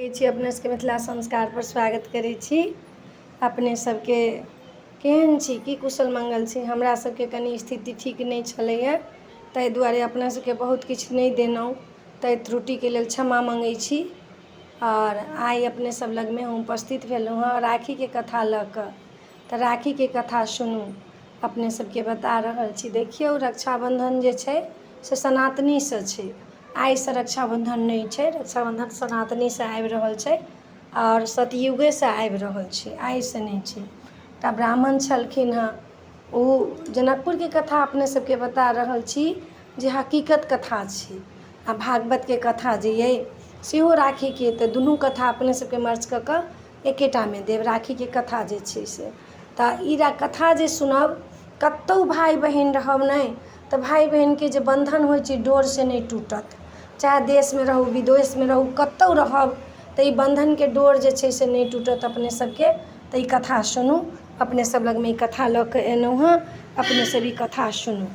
अपने सबके मिथिला संस्कार पर स्वागत करै छी। अपने सबके केहन छी, की कुशल मंगल छी। हमरा सबके कनी स्थिति ठीक नहीं छलैए, ताहि दुआरे अपना सबके बहुत किछु नहीं देलहुँ, ताहि त्रुटिके लेल क्षमा मंगै छी। और आइ अपने सब लगमे हम उपस्थित भेलहुँ हँ राखीके कथा लऽ कऽ। तऽ राखीके कथा सुनू, अपने सबके बता रहल छी। देखियौ, रक्षाबंधन जे छै से सनातनीसँ छै। आइसँ रक्षाबंधन नहीं छै, रक्षाबंधन सनातनीसँ आबि रहल छै और सतयुगेसँ आबि रहल छै, आइसँ नहीं छै। एकटा ब्राह्मण छलखिन हँ, ओ जनकपुरके कथा अपने सबके बता रहल छी जे हकीकत कथा छै। आ भागवतके कथा जे अइ सेहो राखीके, तऽ दुनू कथा अपने सबके मर्ज कऽ कऽ एकेटामे देब। राखीके कथा जे छै से तऽ ई कथा जे सुनब, कतहु भाय बहिन रहब नहि तऽ भाय बहिनके जे बंधन होइ छै डोरसँ नहीं टूटत। चाहे देशमे रहू, विदेशमे रहू, कतहु रहब तऽ ई बंधनके डोर जे छै से नहीं टूटत अपने सबके। तऽ ई कथा सुनू, अपने सब लगमे ई कथा लऽ कऽ एलहुँ हँ, अपने सब ई कथा सुनू।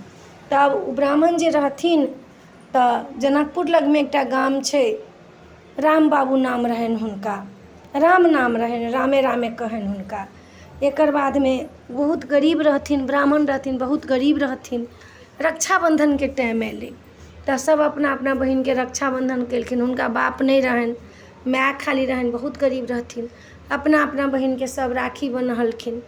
तब ओ ब्राह्मण जे रहथिन तऽ जनकपुर लगमे एकटा गाम छै, राम बाबू नाम रहनि हुनका। राम नाम रहनि, रामे रामे कहनि हुनका। एकर बादमे बहुत गरीब रहथिन, ब्राह्मण रहथिन, बहुत गरीब रहथिन। रक्षाबंधनके टाइम अएलै तऽ सब अपना अपना बहिनके रक्षाबंधन केलखिन। हुनका बाप नहीं रहनि, माय खाली रहनि, बहुत गरीब रहथिन। अपना अपना बहिनके सब राखी बन्हलखिन।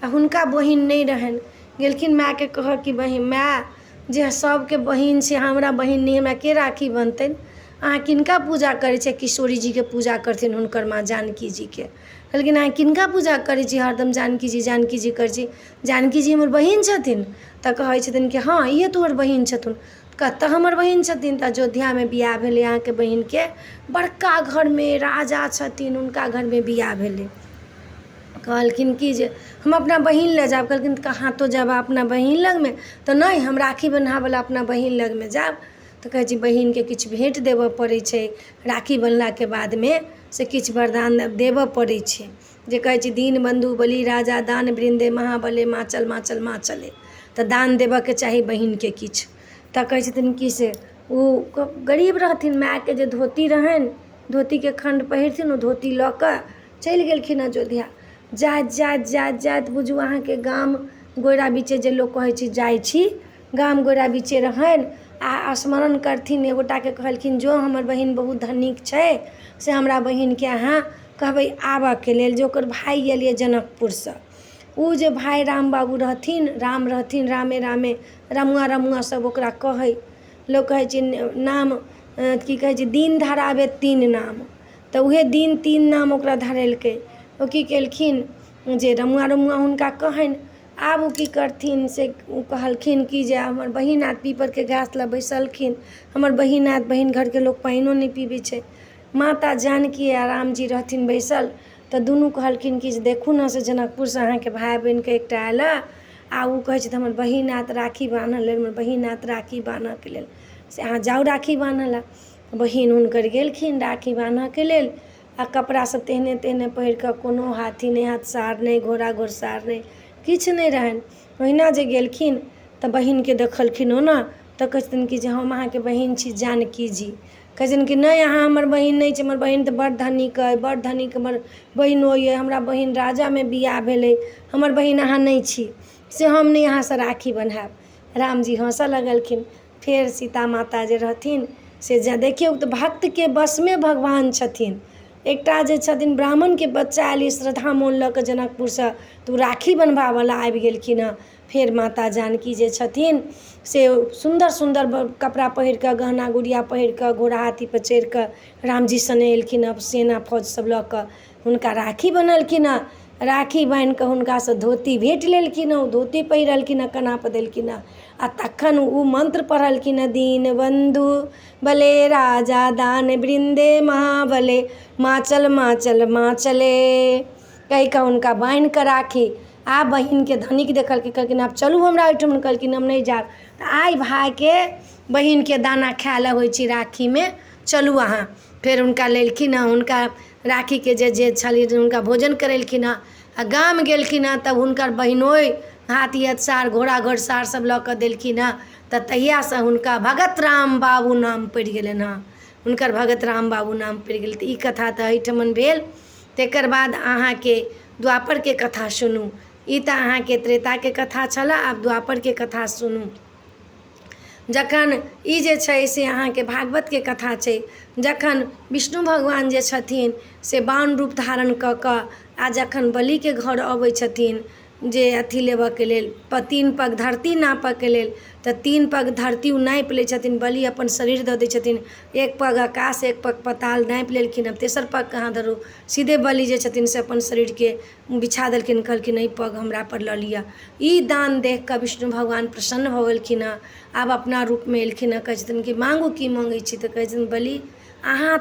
आ हुनका बहिन नहीं रहनि, गेलखिन मायके कहऽ कि बहिन, माय जे सबके बहिन छै, हमरा बहिन नहीं, हमरा के राखी बन्हतनि। अहाँ किनका पूजा करै छियै? किशोरी जीके पूजा करथिन, हुनकर माँ जानकी जीके। कहलखिन अहाँ किनका पूजा करै छी? हरदम जानकी जी करै छी। जानकी जी हमर बहिन छथिन। तऽ कहै छथिन कि हाँ, इहे तोहर बहिन छथुन। कतऽ हमर बहिन छथिन? तऽ अयोध्यामे बियाह भेलै अहाँके बहिनके, बड़का घरमे राजा छथिन, हुनका घरमे बियाह भेलै। कहलखिन कि जे हम अपना बहिन लग जायब। कहलखिन कहाँ तो जायब अपना बहिन लगमे? तऽ नहीं, हम राखी बन्हावला अपना बहिन लगमे जायब। तऽ कहै छी बहिनके किछु भेंट देबऽ पड़ै छै, राखी बन्हलाके बादमे से किछु वरदान देबऽ पड़ै छै। जे कहै छै दीन बंधु बलि राजा दान वृन्दे महाबले माचल माचल माचले। तऽ दान देबऽके चाही बहिनके किछु। तऽ कहै छथिन कि से ओ गरीब रहथिन, मायके जे धोती रहनि, धोतीके खण्ड पहिरथिन, ओ धोती लऽ कऽ चलि गेलखिन अयोध्या। जाइत जाइत जाइत जाइत बुझू अहाँके गाम गोइरा बिचे जे लोक कहै छै जाइ छी, गाम गोइरा बिचे रहनि आ स्मरण करथिन। एगोटाके कहलखिन जो हमर बहिन बहुत धनिक छै, से हमरा बहिनके अहाँ कहबै आबऽके लेल, जे ओकर भाय अएलिए जनकपुरसँ। ओ जे भाय राम बाबू रहथिन, राम रहथिन, रामे रामे रमुआ रमुआ सब ओकरा कहै। लोक कहै छै नाम की कहै छै, दिन धराबे तीन नाम। तऽ उहे दिन तीन नाम ओकरा धरेलकै। ओ की केलखिन जे रमुआ रमुआ हुनका कहनि। आब ओ की करथिन से ओ कहलखिन कि जे हमर बहिन आएत, पीपरके गाछ लग बैसलखिन। हमर बहिन आएत, बहिन घरके लोक पानिओ नहीं पीबै छै। माता जानकी आ रामजी रहथिन बैसल। तऽ दुनू कहलखिन कि जे देखू ने से जनकपुरसँ अहाँके भाय बहिनके एकटा आएल आ ओ कहै छै हमर बहिन आएत राखी बान्हऽ लेल, हमर बहिन आएत राखी बान्हऽके लेल, से अहाँ जाउ राखी बान्हऽ लए। बहिन हुनकर गेलखिन राखी बान्हऽके लेल आ कपड़ा सब तेहने तेहने पहिर कऽ, कोनो हाथी नहीं हाथ सार नहीं, घोड़ा घोड़सार नहीं, किछु नहीं रहनि। ओहिना जे गेलखिन तऽ बहिनके देखलखिन ओना, तऽ कहै छथिन कि जे हम अहाँके बहिन छी जानकी जी। कहै छथिन कि नहीं, अहाँ हमर बहिन नहीं छी, हमर बहिन तऽ बड़ धनिक अइ, बड़ धनिक हमर बहिनो अइ, हमरा बहिन राजामे बियाह भेलै, हमर बहिन अहाँ नहीं छी, से हम नहीं अहाँसँ राखी बन्हाएब। रामजी हँसऽ लगलखिन। फेर सीता माता जे रहथिन से देखियौ तऽ भक्तके बसमे भगवान छथिन। एकटा जे छथिन ब्राह्मणके बच्चा आएल श्रद्धा मोन लऽ कऽ जनकपुरसँ, तऽ ओ राखी बन्हबावला आबि गेलखिन हँ। फेर माता जानकी जे छथिन से सुन्दर सुन्दर कपड़ा पहिर कऽ, गहना गुड़िया पहिर कऽ, घोड़ा हाथीपर चढ़ि कऽ रामजी सने एलखिन हँ, सेना फौज सब लऽ कऽ हुनका राखी बन्हलखिन हँ। राखी बान्हि कऽ हुनकासँ धोती भेंट लेलखिन हँ, ओ धोती पहिरलखिन हँ, कनापर देलखिन हँ। आ तखन ओ मंत्र पढ़लखिन हँ, दीन बंधु बले राजा दान वृन्दे महाबले माचल माचल माचले। कहि कऽ हुनका बान्हि कऽ राखी। आब बहिनके धनिक देखलखिन, कहलखिन आब चलू हमरा ओहिठाम। कहलखिन हम नहीं जायब। तऽ आइ भायके बहिनके दाना खाय लए होइ छै राखीमे, चलू अहाँ। फेर हुनका लेलखिन हँ, हुनका राखीके जे जे छलिन हुनका भोजन करेलखिन हँ आ गाम गेलखिन हँ। तब हुनकर बहिनोइ हाथी हथसार घोड़ा घोड़सार सब लऽ कऽ देलखिन हँ। तऽ तहियासँ हुनका भगत राम बाबू नाम पड़ि गेलनि हँ। हुनकर भगत राम बाबू नाम पड़ि गेल। तऽ ई कथा तऽ एहिठमन भेल। तकर बाद अहाँके द्वापरके कथा सुनू। ई तऽ अहाँके त्रेताके कथा छलऽ, आब द्वापरके कथा सुनू। जखन ई जे छै से अहाँके भागवतके कथा छै, जखन विष्णु भगवान जे छथिन से बाण रूप धारण कऽ कऽ आ जखन बलिके घर अबै छथिन जे अथी लेबऽके लेल, 3 पग धरती नापऽके लेल, तऽ 3 पग धरती ओ नापि लै छथिन। बलि अपन शरीर दऽ दै छथिन, 1 पग आकाश 1 पग पताल नापि लेलखिन। अब तेसर पग कहाँ धरू, सीधे बलि जे छथिन से अपन शरीरके बिछा देलखिन, कहलखिन ई पग हमरा पर लऽ लिअ। ई दान देख कऽ विष्णु भगवान प्रसन्न भऽ गेलखिन हँ। आब अपना रूपमे एलखिन हँ, कहै छथिन कि माँगू की माँगै छी। तऽ कहै छथिन बलि अहाँ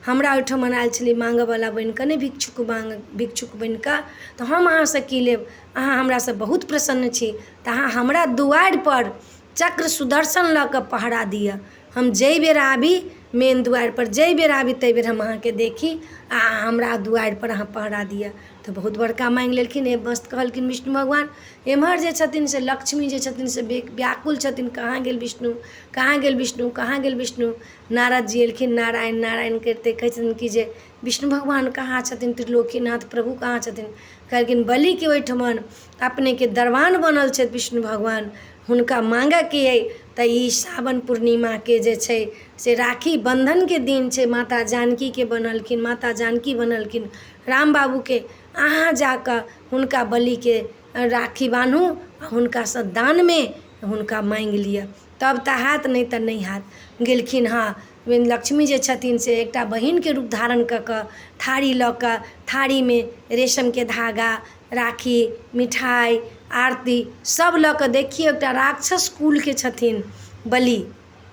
हमरा ओहिठाम आयल छली माँगऽवला बनि कऽ, नहि भिक्षुक बनि कऽ, तऽ हम अहाँसँ की लेब। अहाँ हमरासँ बहुत प्रसन्न छी, तऽ अहाँ हमरा दुआरिपर चक्र सुदर्शन लऽ कऽ पहरा दिअ। हम जाहि बेर आबी मेन दुआरिपर, जाहि बेर आबी ताहि बेर हम अहाँके देखी आ हमरा दुआरिपर अहाँ पहरा दिअ। तऽ बहुत बड़का माँगि लेलखिन। मस्त कहलखिन विष्णु भगवान। एम्हर जे छथिन से लक्ष्मी जे छथिन से व्याकुल छथिन, कहाँ गेल विष्णु, कहाँ गेल विष्णु, कहाँ गेल विष्णु। नारद जी एलखिन, नारायण नारायण करिते कहै छथिन कि जे विष्णु भगवान कहाँ छथिन, त्रिलोकीनाथ प्रभु कहाँ छथिन। कहलखिन बलिके ओहिठमन अपनेके दरबान बनल छथि विष्णु भगवान, हुनका माँगऽके अइ। तऽ ई सावन पूर्णिमाके जे छै से राखी बन्धनके दिन छै। माता जानकीके बनलखिन, माता जानकी बनलखिन राम बाबूके। अहाँ जाकऽ हुनका बलिके राखी बान्हू आ हुनकासँ दानमे हुनका माँगि लिअ, तब तऽ हैत, नहीं तऽ नहीं हैत। गेलखिन हँ। लक्ष्मी जे छथिन से एकटा बहिनके रूप धारण कऽ कऽ थारी लऽ कऽ, थारीमे रेशमके धागा, राखी, मिठाइ, आरती सब लऽ कऽ, देखियौ एकटा राक्षस कुलके छथिन बलि,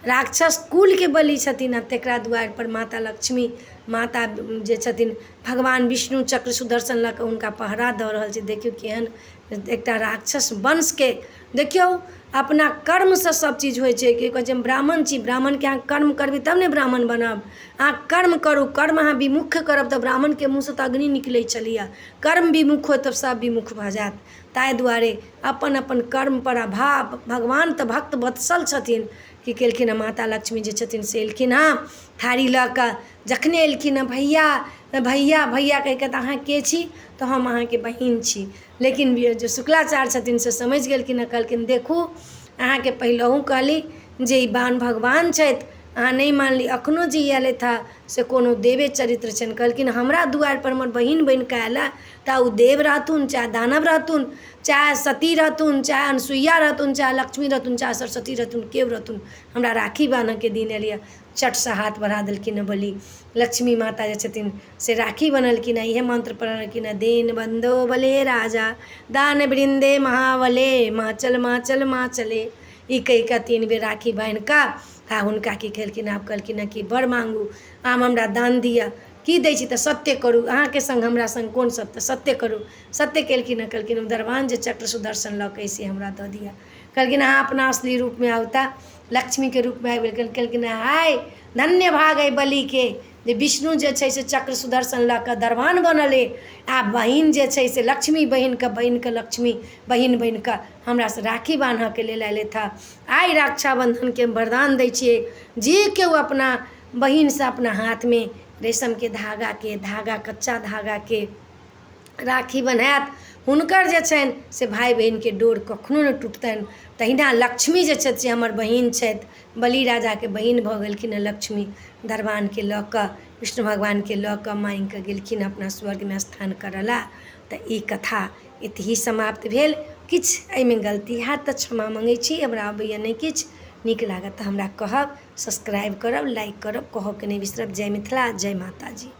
राक्षस कुलके बलि छथिन। आ तकरा दुआरिपर माता लक्ष्मी, माता जे छथिन भगवान विष्णु चक्र सुदर्शन लऽ कऽ हुनका पहरा दऽ रहल छै। देखियौ केहन एकटा राक्षस वंशके, देखियौ अपना कर्मसँ सब चीज होइ छै। कि कहै छै ब्राह्मण छी, ब्राह्मणके अहाँ कर्म करबै तब ने ब्राह्मण बनब। अहाँ कर्म करू, कर्म अहाँ विमुख करब तऽ ब्राह्मणके मुँहसँ तऽ अग्नि निकलै छलैए। कर्म विमुख हो तब सब विमुख भऽ जायत। ताहि दुआरे अपन अपन कर्मपर भाव, भगवान तऽ भक्त वत्सल छथिन। कि केलखिन हँ, माता लक्ष्मी जे छथिन से एलखिन हँ थारी लऽ कऽ। जखने एलखिन हँ भैया भैया भैया कहि कऽ, तऽ अहाँ के छी, तऽ हम अहाँके बहिन छी। लेकिन जे शुक्लाचार्य छथिन से समझि गेलखिन हँ, कहलखिन देखू अहाँके पहिलहु कहली जे ई बाण भगवान छथि, अहाँ नहीं मानली। अखनो जे आयलथि हँ से कोनो देवे चरित्र छनि। कहलखिन हमरा दुआरिपर हमर बहिन बनि कऽ आयल तऽ ओ देव रहथुन, चाहे दानव रहथुन, चाहे सती रहथुन, चाहे अनसुईया रहथुन, चाहे लक्ष्मी रहथुन, चाहे सरस्वती रहथुन, केओ रहथुन, हमरा राखी बान्हऽके दिन एलियै। चटसँ हाथ बढ़ा देलखिन हँ बलि। लक्ष्मी माता जे छथिन से राखी बनलखिन हँ, इहे मंत्र पढ़लखिन हँ, दीन बंधो बले राजा, दान वृंदे महाबले, माचल माचल माचले। ई कहि कऽ 3 बेर राखी बान्हि कऽ आ हुनका की केलखिन, आब कहलखिन हँ कि बर मांगू, आब हमरा दान दिअ। की दै छी तऽ सत्य करू, अहाँके संग हमरा संग कोन सत्य, सत्य करू। सत्य केलखिन हँ, कहलखिन दरबान जे चक्र सुदर्शन लऽ कऽ से हमरा दऽ दिअ। कहलखिन अहाँ अपना असली रूपमे आउ। तऽ लक्ष्मीके रूपमे आबि गेल। कहलखिन हाय धन्य भाग अइ बलिके जे विष्णु जे छै से चक्र सुदर्शन लऽ कऽ दरबान बनले, आ बहिन जे छै से लक्ष्मी बहिनके लक्ष्मी बहिन बनि कऽ हमरासँ राखी बान्हऽके लेल अयलथि हँ। आइ रक्षाबन्धनके वरदान दै छियै, जे केओ अपना बहिनसँ अपना हाथमे रेशमके धागा कच्चा धागाके राखी बनायत, हुनकर जे छनि से भाय बहिनके डोर कखनो नहि टूटतनि। तहिना लक्ष्मी जे छथि से हमर बहिन छथि, बलि राजाके बहिन भऽ गेलखिन हँ लक्ष्मी। दरबानके लऽ कऽ विष्णु भगवानके लऽ कऽ माँगि कऽ गेलखिन अपना स्वर्गमे स्थान करऽ ला। तऽ ई कथा एतहि समाप्त भेल। किछु एहिमे गलती हैत तऽ क्षमा मङ्गै छी, हमरा अबैए नहि किछु। नीक लागत तऽ हमरा कहब, सब्सक्राइब करब, लाइक करब, कहऽके नहि बिसरब। जय मिथिला, जय माता जी।